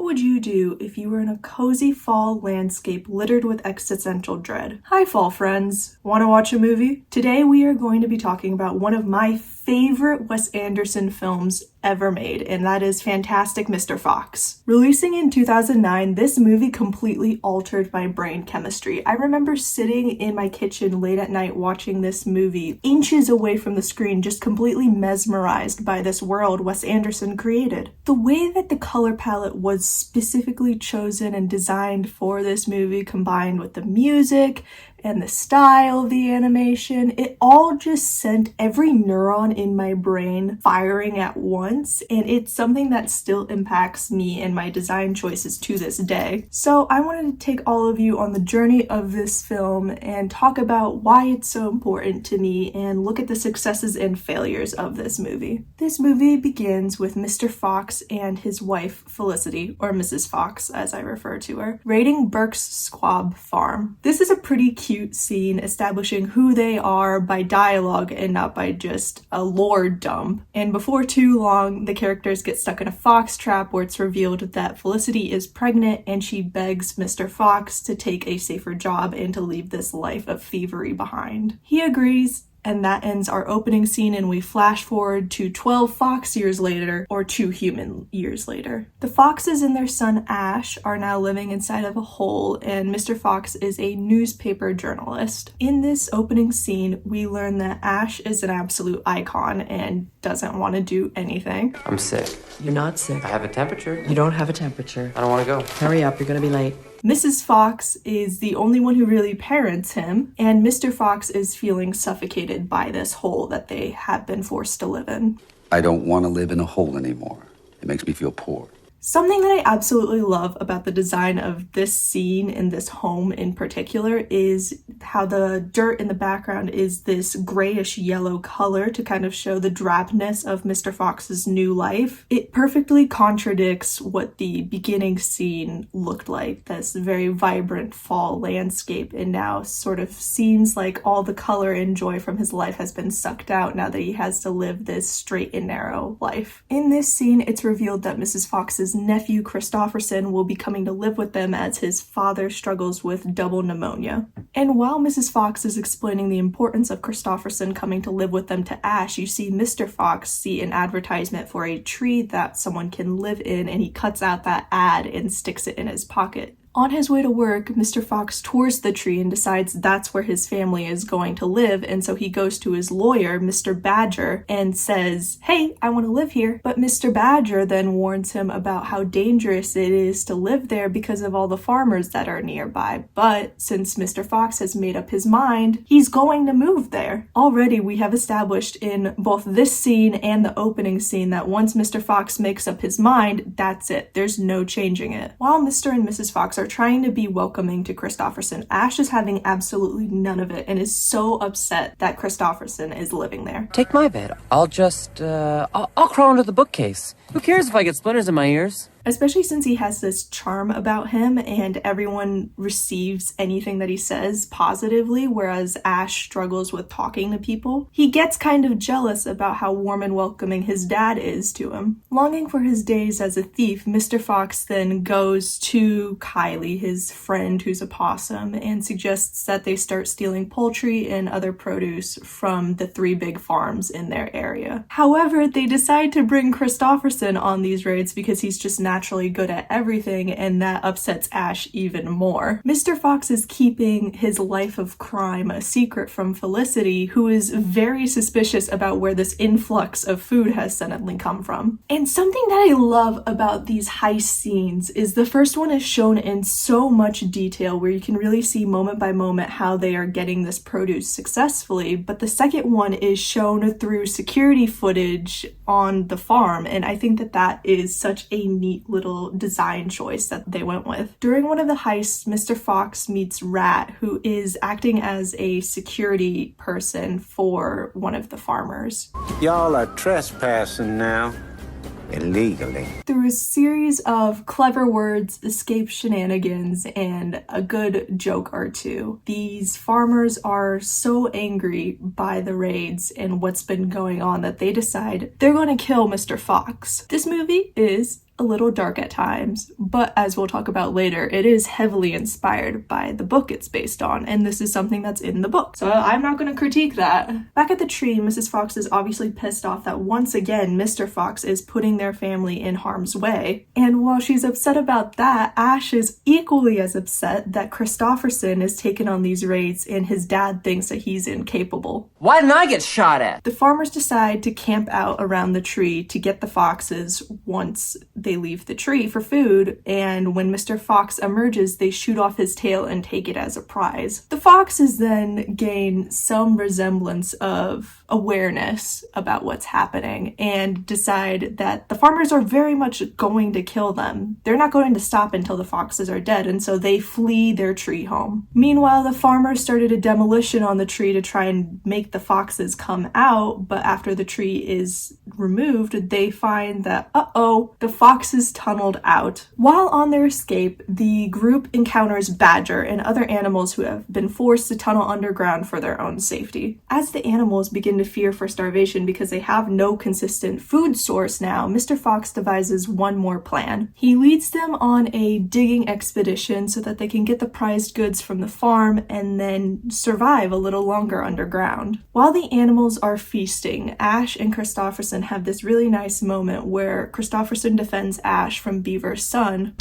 would you do if you were in a cozy fall landscape littered with existential dread? Hi, fall friends. Want to watch a movie? Today we are going to be talking about one of my favorite Wes Anderson films ever made, and that is Fantastic Mr. Fox. Releasing in 2009, this movie completely altered my brain chemistry. I remember sitting in my kitchen late at night watching this movie, inches away from the screen, just completely mesmerized by this world Wes Anderson created. The way that the color palette was specifically chosen and designed for this movie, combined with the music and the style of the animation, it all just sent every neuron in my brain firing at once, and it's something that still impacts me and my design choices to this day. So I wanted to take all of you on the journey of this film and talk about why it's so important to me and look at the successes and failures of this movie. This movie begins with Mr. Fox and his wife Felicity, or Mrs. Fox as I refer to her, raiding Burke's Squab farm. This is a pretty cute scene establishing who they are by dialogue and not by just a lore dump. And before too long, the characters get stuck in a fox trap where it's revealed that Felicity is pregnant and she begs Mr. Fox to take a safer job and to leave this life of thievery behind. He agrees, and that ends our opening scene, and we flash forward to 12 fox years later, or 2 human years later. The foxes and their son Ash are now living inside of a hole, and Mr. Fox is a newspaper journalist. In this opening scene, we learn that Ash is an absolute icon and doesn't want to do anything. I'm sick. You're not sick. I have a temperature. You don't have a temperature. I don't want to go. Hurry up, you're gonna be late. Mrs. Fox is the only one who really parents him, and Mr. Fox is feeling suffocated by this hole that they have been forced to live in. I don't want to live in a hole anymore. It makes me feel poor. Something that I absolutely love about the design of this scene and this home in particular is how the dirt in the background is this grayish yellow color to kind of show the drabness of Mr. Fox's new life. It perfectly contradicts what the beginning scene looked like, this very vibrant fall landscape, and now sort of seems like all the color and joy from his life has been sucked out now that he has to live this straight and narrow life. In this scene, it's revealed that Mrs. Fox's nephew Christopherson will be coming to live with them as his father struggles with double pneumonia. And while Mrs. Fox is explaining the importance of Christopherson coming to live with them to Ash, you see Mr. Fox see an advertisement for a tree that someone can live in, and he cuts out that ad and sticks it in his pocket. On his way to work, Mr. Fox tours the tree and decides that's where his family is going to live, and so he goes to his lawyer, Mr. Badger, and says, "Hey, I want to live here." But Mr. Badger then warns him about how dangerous it is to live there because of all the farmers that are nearby. But since Mr. Fox has made up his mind, he's going to move there. Already we have established in both this scene and the opening scene that once Mr. Fox makes up his mind, that's it. There's no changing it. While Mr. and Mrs. Fox are trying to be welcoming to Christopherson, Ash is having absolutely none of it and is so upset that Christopherson is living there. Take my bed. I'll crawl under the bookcase. Who cares if I get splinters in my ears? Especially since he has this charm about him and everyone receives anything that he says positively, whereas Ash struggles with talking to people. He gets kind of jealous about how warm and welcoming his dad is to him. Longing for his days as a thief, Mr. Fox then goes to Kylie, his friend who's a possum, and suggests that they start stealing poultry and other produce from the 3 big farms in their area. However, they decide to bring Christopherson on these raids because he's just naturally good at everything, and that upsets Ash even more. Mr. Fox is keeping his life of crime a secret from Felicity, who is very suspicious about where this influx of food has suddenly come from. And something that I love about these heist scenes is the first one is shown in so much detail where you can really see moment by moment how they are getting this produce successfully, but the second one is shown through security footage on the farm, and I think that that is such a neat little design choice that they went with. During one of the heists, Mr. Fox meets Rat, who is acting as a security person for one of the farmers. Y'all are trespassing now. Illegally. Through a series of clever words, escape shenanigans, and a good joke or two, these farmers are so angry by the raids and what's been going on that they decide they're going to kill Mr. Fox. This movie is a little dark at times, but as we'll talk about later, it is heavily inspired by the book it's based on, and this is something that's in the book. So I'm not going to critique that. Back at the tree, Mrs. Fox is obviously pissed off that once again Mr. Fox is putting their family in harm's way. And while she's upset about that, Ash is equally as upset that Christopherson is taking on these raids and his dad thinks that he's incapable. Why didn't I get shot at? The farmers decide to camp out around the tree to get the foxes once they leave the tree for food, and when Mr. Fox emerges, they shoot off his tail and take it as a prize. The foxes then gain some resemblance of awareness about what's happening and decide that the farmers are very much going to kill them. They're not going to stop until the foxes are dead, and so they flee their tree home. Meanwhile, the farmers started a demolition on the tree to try and make the foxes come out, but after the tree is removed, they find that, the foxes tunneled out. While on their escape, the group encounters Badger and other animals who have been forced to tunnel underground for their own safety. As the animals begin to fear for starvation because they have no consistent food source now, Mr. Fox devises one more plan. He leads them on a digging expedition so that they can get the prized goods from the farm and then survive a little longer underground. While the animals are feasting, Ash and Christopherson have this really nice moment where Christopherson defends Ash from Beaver's son.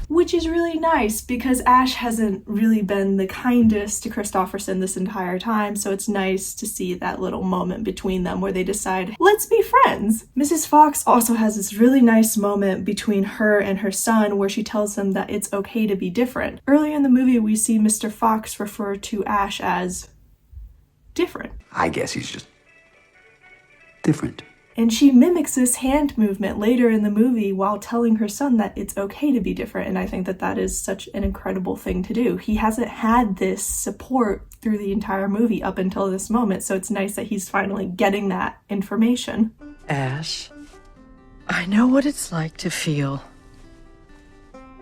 Which is really nice because Ash hasn't really been the kindest to Christopherson this entire time, so it's nice to see that little moment between them where they decide, let's be friends. Mrs. Fox also has this really nice moment between her and her son where she tells him that it's okay to be different. Earlier in the movie, we see Mr. Fox refer to Ash as different. I guess he's just different. And she mimics this hand movement later in the movie while telling her son that it's okay to be different. And I think that that is such an incredible thing to do. He hasn't had this support through the entire movie up until this moment. So it's nice that he's finally getting that information. Ash, I know what it's like to feel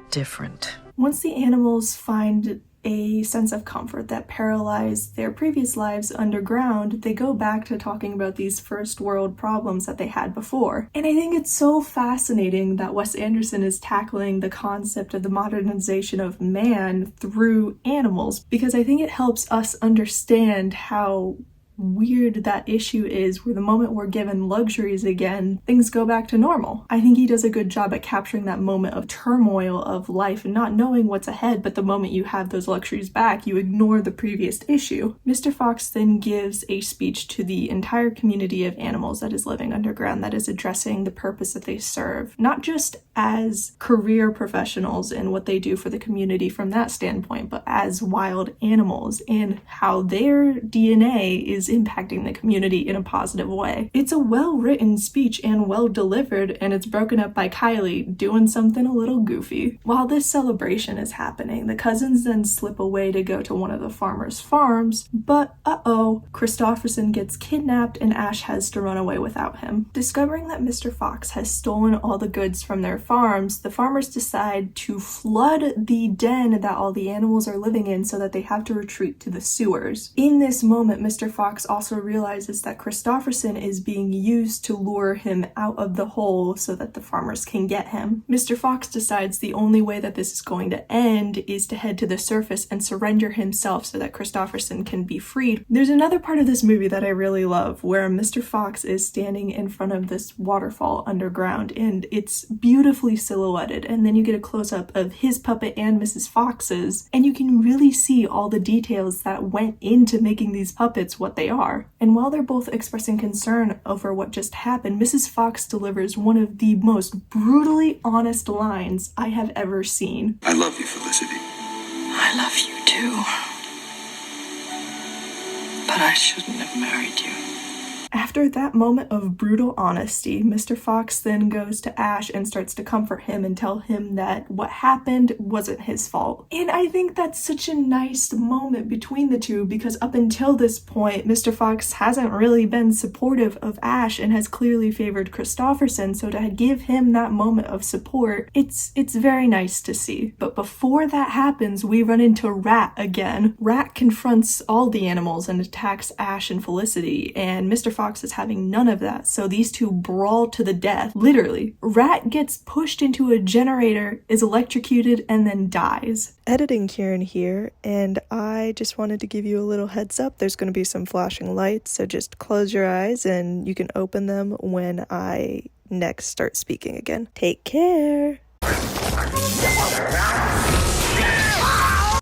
different. Once the animals find a sense of comfort that paralyzed their previous lives underground, they go back to talking about these first world problems that they had before. And I think it's so fascinating that Wes Anderson is tackling the concept of the modernization of man through animals, because I think it helps us understand how weird that issue is, where the moment we're given luxuries again, things go back to normal. I think he does a good job at capturing that moment of turmoil of life and not knowing what's ahead, but the moment you have those luxuries back, you ignore the previous issue. Mr. Fox then gives a speech to the entire community of animals that is living underground that is addressing the purpose that they serve, not just as career professionals and what they do for the community from that standpoint, but as wild animals and how their DNA is impacting the community in a positive way. It's a well-written speech and well-delivered, and it's broken up by Kylie doing something a little goofy. While this celebration is happening, the cousins then slip away to go to one of the farmers' farms, but Christopherson gets kidnapped and Ash has to run away without him. Discovering that Mr. Fox has stolen all the goods from their farms, the farmers decide to flood the den that all the animals are living in so that they have to retreat to the sewers. In this moment, Mr. Fox also realizes that Christopherson is being used to lure him out of the hole so that the farmers can get him. Mr. Fox decides the only way that this is going to end is to head to the surface and surrender himself so that Christopherson can be freed. There's another part of this movie that I really love where Mr. Fox is standing in front of this waterfall underground and it's beautifully silhouetted, and then you get a close-up of his puppet and Mrs. Fox's, and you can really see all the details that went into making these puppets what they are. And while they're both expressing concern over what just happened, Mrs. Fox delivers one of the most brutally honest lines I have ever seen. I love you, Felicity. I love you too. But I shouldn't have married you. After that moment of brutal honesty, Mr. Fox then goes to Ash and starts to comfort him and tell him that what happened wasn't his fault. And I think that's such a nice moment between the two, because up until this point, Mr. Fox hasn't really been supportive of Ash and has clearly favored Christopherson, so to give him that moment of support, it's very nice to see. But before that happens, we run into Rat again. Rat confronts all the animals and attacks Ash and Felicity, and Mr. Fox Fox is having none of that, so these two brawl to the death. Literally. Rat gets pushed into a generator, is electrocuted, and then dies. Editing Kieran here, and I just wanted to give you a little heads up. There's going to be some flashing lights, so just close your eyes and you can open them when I next start speaking again. Take care!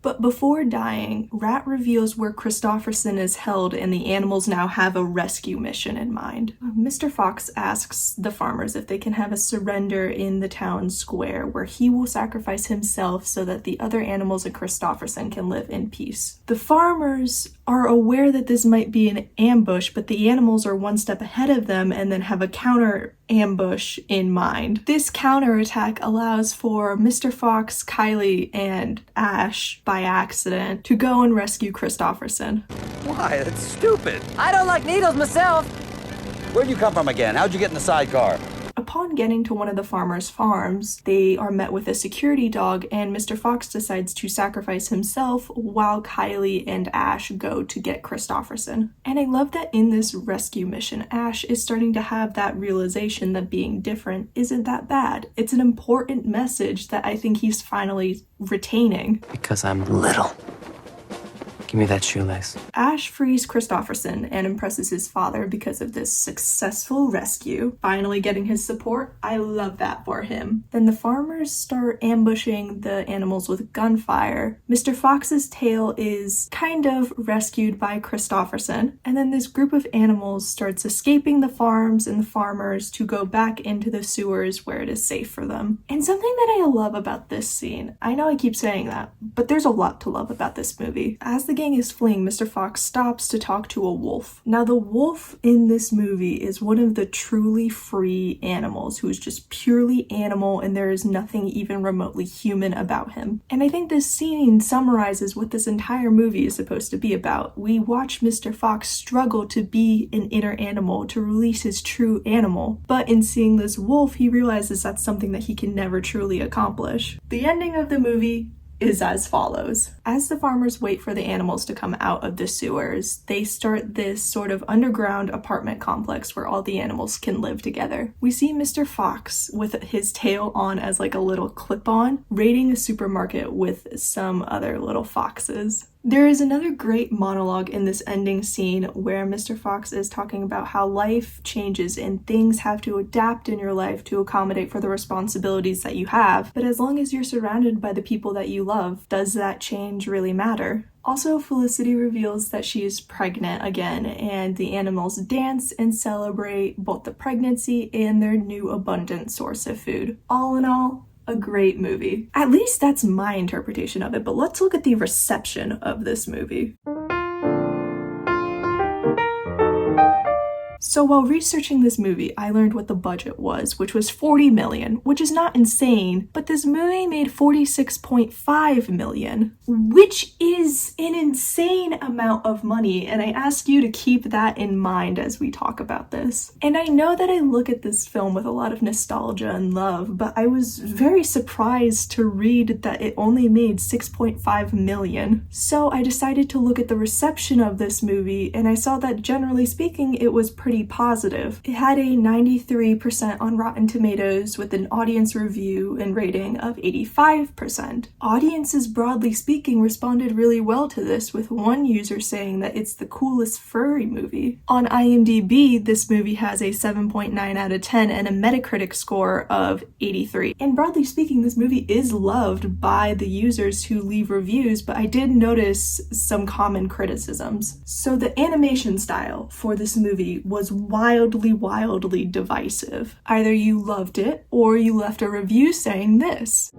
But before dying, Rat reveals where Christopherson is held and the animals now have a rescue mission in mind. Mr. Fox asks the farmers if they can have a surrender in the town square where he will sacrifice himself so that the other animals and Christopherson can live in peace. The farmers are aware that this might be an ambush, but the animals are one step ahead of them and then have a counter ambush in mind. This counterattack allows for Mr. Fox, Kylie, and Ash, by accident, to go and rescue Christopherson. Why? That's stupid. I don't like needles myself. Where'd you come from again? How'd you get in the sidecar? Upon getting to one of the farmers' farms, they are met with a security dog, and Mr. Fox decides to sacrifice himself while Kylie and Ash go to get Christopherson. And I love that in this rescue mission, Ash is starting to have that realization that being different isn't that bad. It's an important message that I think he's finally retaining. Because I'm little. Give me that shoelace. Ash frees Christopherson and impresses his father because of this successful rescue, finally getting his support. I love that for him. Then the farmers start ambushing the animals with gunfire. Mr. Fox's tail is kind of rescued by Christopherson, and then this group of animals starts escaping the farms and the farmers to go back into the sewers where it is safe for them. And something that I love about this scene, I know I keep saying that, but there's a lot to love about this movie. As the gang is fleeing, Mr. Fox stops to talk to a wolf. Now, the wolf in this movie is one of the truly free animals who is just purely animal, and there is nothing even remotely human about him. And I think this scene summarizes what this entire movie is supposed to be about. We watch Mr. Fox struggle to be an inner animal, to release his true animal. But in seeing this wolf, he realizes that's something that he can never truly accomplish. The ending of the movie is as follows. As the farmers wait for the animals to come out of the sewers, they start this sort of underground apartment complex where all the animals can live together. We see Mr. Fox with his tail on as like a little clip-on, raiding a supermarket with some other little foxes. There is another great monologue in this ending scene where Mr. Fox is talking about how life changes and things have to adapt in your life to accommodate for the responsibilities that you have, but as long as you're surrounded by the people that you love, does that change really matter? Also, Felicity reveals that she is pregnant again, and the animals dance and celebrate both the pregnancy and their new abundant source of food. All in all, a great movie. At least that's my interpretation of it, but let's look at the reception of this movie. So while researching this movie, I learned what the budget was, which was $40 million, which is not insane, but this movie made $46.5 million, which is an insane amount of money, and I ask you to keep that in mind as we talk about this. And I know that I look at this film with a lot of nostalgia and love, but I was very surprised to read that it only made $6.5 million. So I decided to look at the reception of this movie, and I saw that generally speaking, it was pretty positive. It had a 93% on Rotten Tomatoes with an audience review and rating of 85%. Audiences, broadly speaking, responded really well to this, with one user saying that it's the coolest furry movie. On IMDb, this movie has a 7.9 out of 10 and a Metacritic score of 83. And broadly speaking, this movie is loved by the users who leave reviews, but I did notice some common criticisms. So the animation style for this movie was wildly divisive. Either you loved it or you left a review saying this.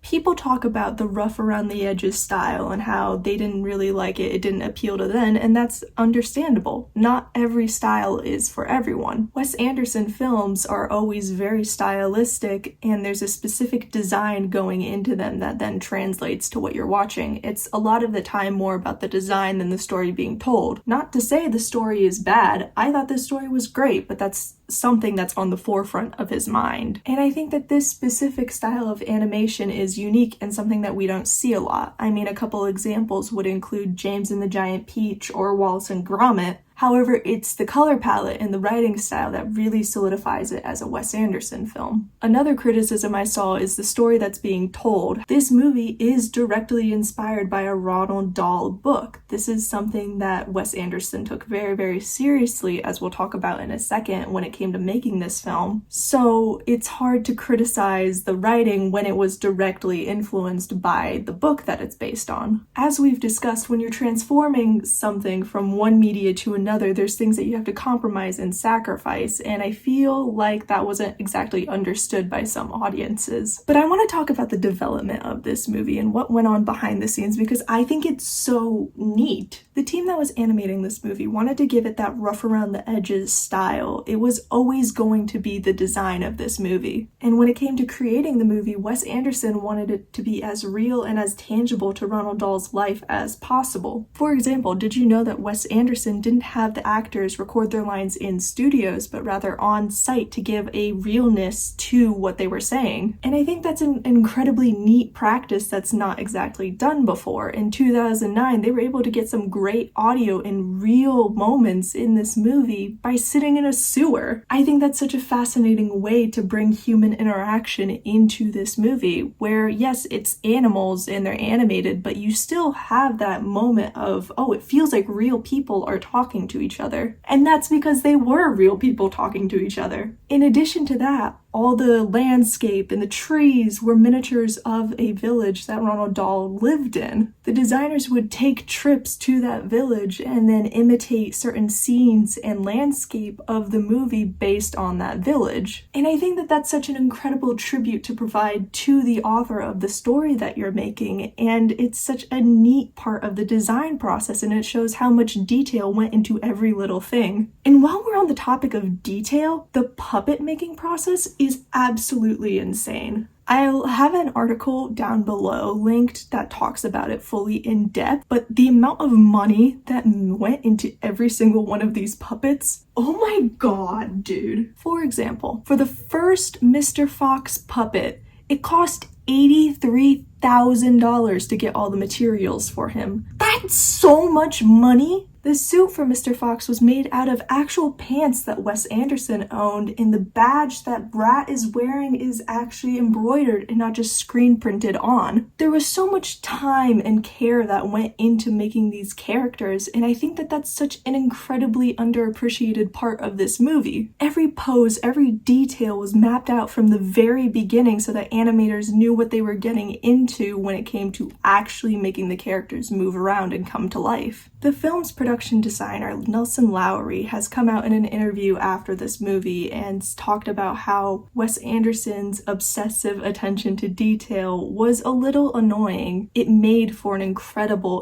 People talk about the rough around the edges style and how they didn't really like it, it didn't appeal to them, and that's understandable. Not every style is for everyone. Wes Anderson films are always very stylistic, and there's a specific design going into them that then translates to what you're watching. It's a lot of the time more about the design than the story being told. Not to say the story is bad, I thought the story was great, but that's something that's on the forefront of his mind. And I think that this specific style of animation is unique unique and something that we don't see a lot. I mean, a couple examples would include James and the Giant Peach or Wallace and Gromit. However, it's the color palette and the writing style that really solidifies it as a Wes Anderson film. Another criticism I saw is the story that's being told. This movie is directly inspired by a Roald Dahl book. This is something that Wes Anderson took very, very seriously, as we'll talk about in a second, when it came to making this film. So it's hard to criticize the writing when it was directly influenced by the book that it's based on. As we've discussed, when you're transforming something from one media to another, there's things that you have to compromise and sacrifice, and I feel like that wasn't exactly understood by some audiences. But I want to talk about the development of this movie and what went on behind the scenes, because I think it's so neat. The team that was animating this movie wanted to give it that rough around the edges style. It was always going to be the design of this movie. And when it came to creating the movie, Wes Anderson wanted it to be as real and as tangible to Roald Dahl's life as possible. For example, did you know that Wes Anderson didn't have the actors record their lines in studios, but rather on site to give a realness to what they were saying? And I think that's an incredibly neat practice that's not exactly done before. In 2009, they were able to get some great audio in real moments in this movie by sitting in a sewer. I think that's such a fascinating way to bring human interaction into this movie, where yes, it's animals and they're animated, but you still have that moment of, oh, it feels like real people are talking to each other. And that's because they were real people talking to each other. In addition to that, all the landscape and the trees were miniatures of a village that Roald Dahl lived in. The designers would take trips to that village and then imitate certain scenes and landscape of the movie based on that village. And I think that that's such an incredible tribute to provide to the author of the story that you're making, and it's such a neat part of the design process, and it shows how much detail went into every little thing. And while we're on the topic of detail, the puppet making process is absolutely insane. I'll have an article down below linked that talks about it fully in depth, but the amount of money that went into every single one of these puppets, oh my god, dude. For example, for the first Mr. Fox puppet, it cost $83,000 to get all the materials for him. That's so much money! The suit for Mr. Fox was made out of actual pants that Wes Anderson owned, and the badge that Brat is wearing is actually embroidered and not just screen printed on. There was so much time and care that went into making these characters, and I think that that's such an incredibly underappreciated part of this movie. Every pose, every detail was mapped out from the very beginning so that animators knew what they were getting into when it came to actually making the characters move around and come to life. The film's production designer, Nelson Lowry, has come out in an interview after this movie and talked about how Wes Anderson's obsessive attention to detail was a little annoying. It made for an incredible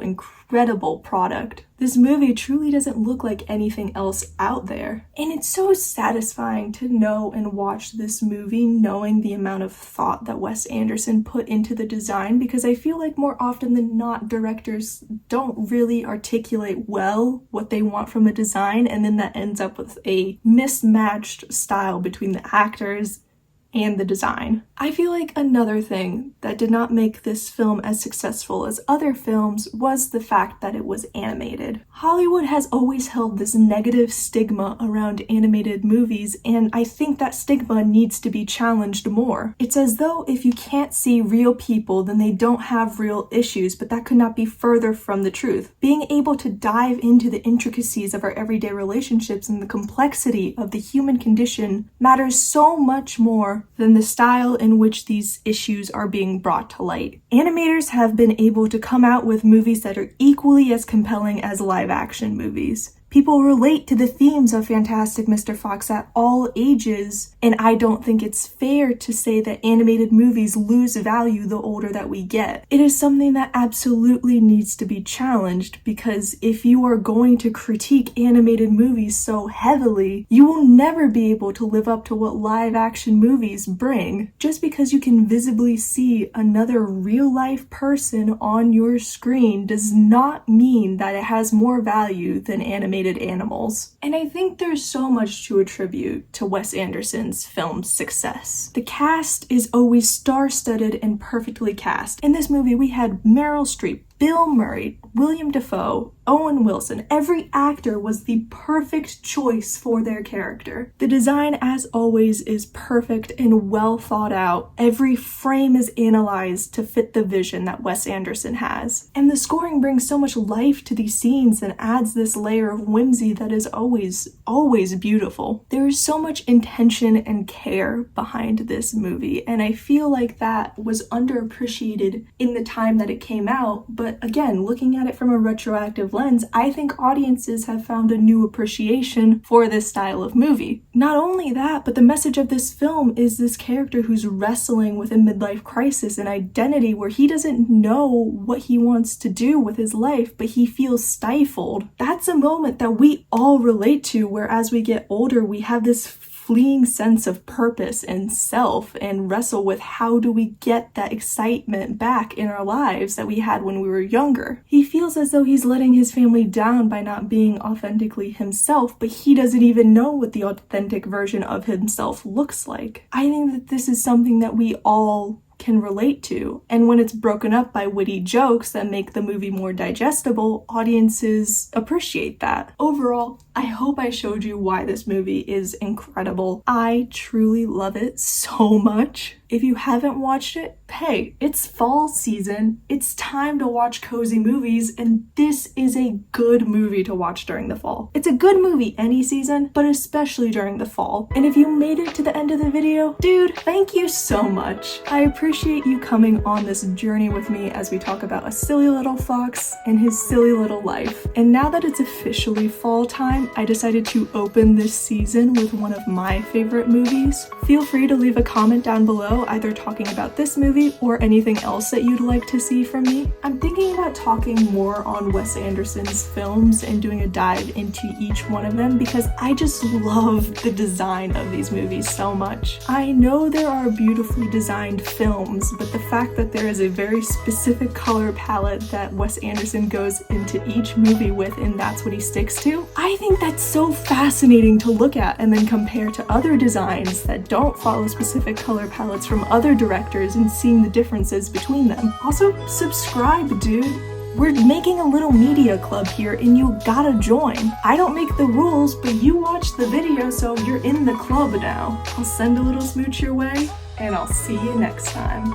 product. This movie truly doesn't look like anything else out there. And it's so satisfying to know and watch this movie knowing the amount of thought that Wes Anderson put into the design, because I feel like more often than not, directors don't really articulate well what they want from a design, and then that ends up with a mismatched style between the actors and the design. I feel like another thing that did not make this film as successful as other films was the fact that it was animated. Hollywood has always held this negative stigma around animated movies, and I think that stigma needs to be challenged more. It's as though if you can't see real people, then they don't have real issues, but that could not be further from the truth. Being able to dive into the intricacies of our everyday relationships and the complexity of the human condition matters so much more than the style in which these issues are being brought to light. Animators have been able to come out with movies that are equally as compelling as live-action movies. People relate to the themes of Fantastic Mr. Fox at all ages, and I don't think it's fair to say that animated movies lose value the older that we get. It is something that absolutely needs to be challenged, because if you are going to critique animated movies so heavily, you will never be able to live up to what live-action movies bring. Just because you can visibly see another real-life person on your screen does not mean that it has more value than animated animated animals. And I think there's so much to attribute to Wes Anderson's film's success. The cast is always star-studded and perfectly cast. In this movie, we had Meryl Streep, Bill Murray, William Dafoe, Owen Wilson. Every actor was the perfect choice for their character. The design, as always, is perfect and well thought out. Every frame is analyzed to fit the vision that Wes Anderson has. And the scoring brings so much life to these scenes and adds this layer of whimsy that is always beautiful. There is so much intention and care behind this movie, and I feel like that was underappreciated in the time that it came out, but again, looking at it from a retroactive lens, I think audiences have found a new appreciation for this style of movie. Not only that, but the message of this film is this character who's wrestling with a midlife crisis and identity where he doesn't know what he wants to do with his life, but he feels stifled. That's a moment that we all relate to, where as we get older, we have this fleeting sense of purpose and self and wrestle with how do we get that excitement back in our lives that we had when we were younger. He feels as though he's letting his family down by not being authentically himself, but he doesn't even know what the authentic version of himself looks like. I think that this is something that we all can relate to, and when it's broken up by witty jokes that make the movie more digestible, audiences appreciate that. Overall, I hope I showed you why this movie is incredible. I truly love it so much. If you haven't watched it, hey, it's fall season. It's time to watch cozy movies, and this is a good movie to watch during the fall. It's a good movie any season, but especially during the fall. And if you made it to the end of the video, dude, thank you so much. I appreciate you coming on this journey with me as we talk about a silly little fox and his silly little life. And now that it's officially fall time, I decided to open this season with one of my favorite movies. Feel free to leave a comment down below, either talking about this movie or anything else that you'd like to see from me. I'm thinking about talking more on Wes Anderson's films and doing a dive into each one of them because I just love the design of these movies so much. I know there are beautifully designed films, but the fact that there is a very specific color palette that Wes Anderson goes into each movie with and that's what he sticks to, I think that's so fascinating to look at and then compare to other designs that don't follow specific color palettes from other directors and seeing the differences between them. Also, subscribe, dude. We're making a little media club here and you gotta join. I don't make the rules, but you watch the video, so you're in the club now. I'll send a little smooch your way, and I'll see you next time.